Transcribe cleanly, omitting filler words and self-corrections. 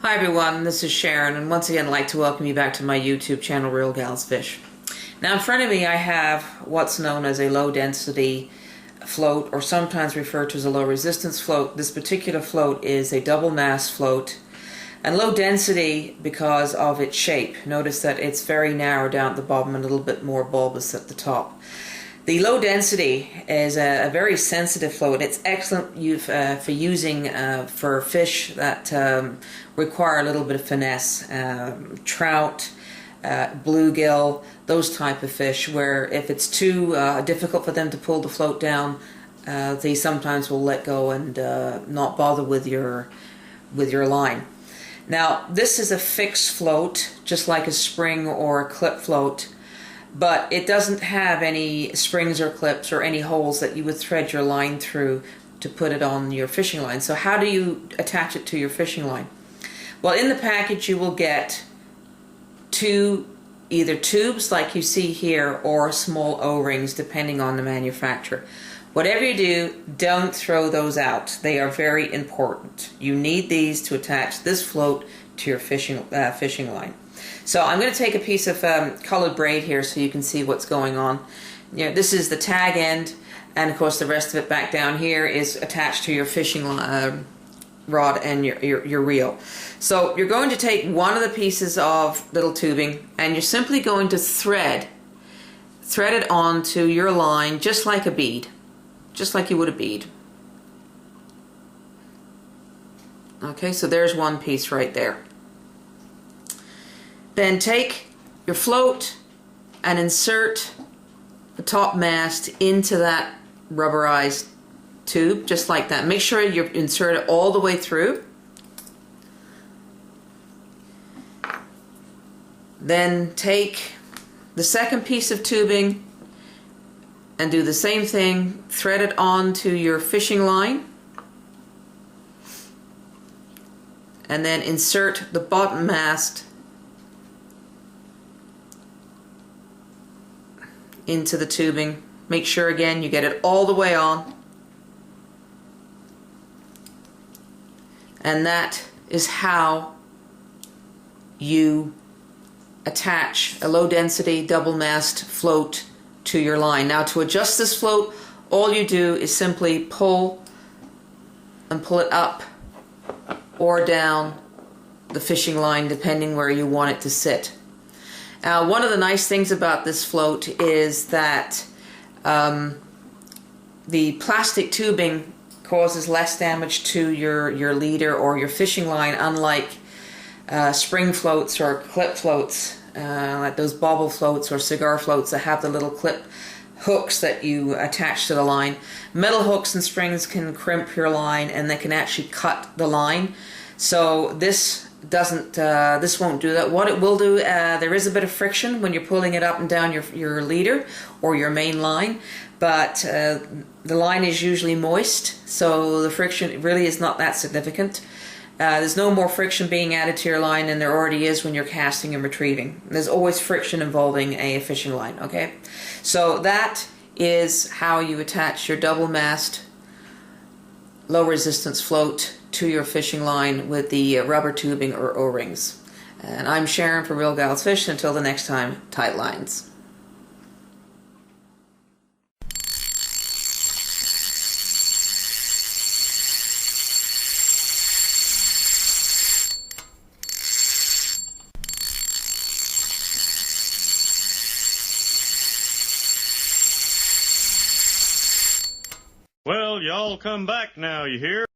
Hi everyone, this is Sharon, and once again I'd like to welcome you back to my YouTube channel, Real Gals Fish. Now in front of me I have what's known as a low density float, or sometimes referred to as a low resistance float. This particular float is a double mast float, and low density because of its shape. Notice that it's very narrow down at the bottom and a little bit more bulbous at the top. The low density is a very sensitive float. It's excellent for using for fish that require a little bit of finesse. Trout, bluegill, those type of fish, where if it's too difficult for them to pull the float down, they sometimes will let go and not bother with your line. Now this is a fixed float, just like a spring or a clip float, but it doesn't have any springs or clips or any holes that you would thread your line through to put it on your fishing line. So how do you attach it to your fishing line? Well, in the package you will get either tubes like you see here, or small O-rings depending on the manufacturer. Whatever you do, don't throw those out. They are very important. You need these to attach this float to your fishing line. So I'm going to take a piece of colored braid here so you can see what's going on. This is the tag end, and of course the rest of it back down here is attached to your fishing rod and your reel. So you're going to take one of the pieces of little tubing, and you're simply going to thread it onto your line just like a bead, just like you would a bead. Okay, so there's one piece right there. Then take your float and insert the top mast into that rubberized tube, just like that. Make sure you insert it all the way through. Then take the second piece of tubing and do the same thing. Thread it onto your fishing line, and then insert the bottom mast into the tubing. Make sure again you get it all the way on. And that is how you attach a low density double mast float to your line. Now to adjust this float, all you do is simply pull it up or down the fishing line depending where you want it to sit. One of the nice things about this float is that the plastic tubing causes less damage to your leader or your fishing line, unlike spring floats or clip floats, like those bobble floats or cigar floats that have the little clip hooks that you attach to the line. Metal hooks and springs can crimp your line, and they can actually cut the line. So this won't do that. What it will do, there is a bit of friction when you're pulling it up and down your leader or your main line, but the line is usually moist, so the friction really is not that significant. There's no more friction being added to your line than there already is when you're casting and retrieving. There's always friction involving a fishing line, okay? So that is how you attach your double mast low resistance float to your fishing line with the rubber tubing or O-rings. And I'm Sharon for Real Gals Fish. Until the next time, tight lines. Well, y'all come back now, you hear?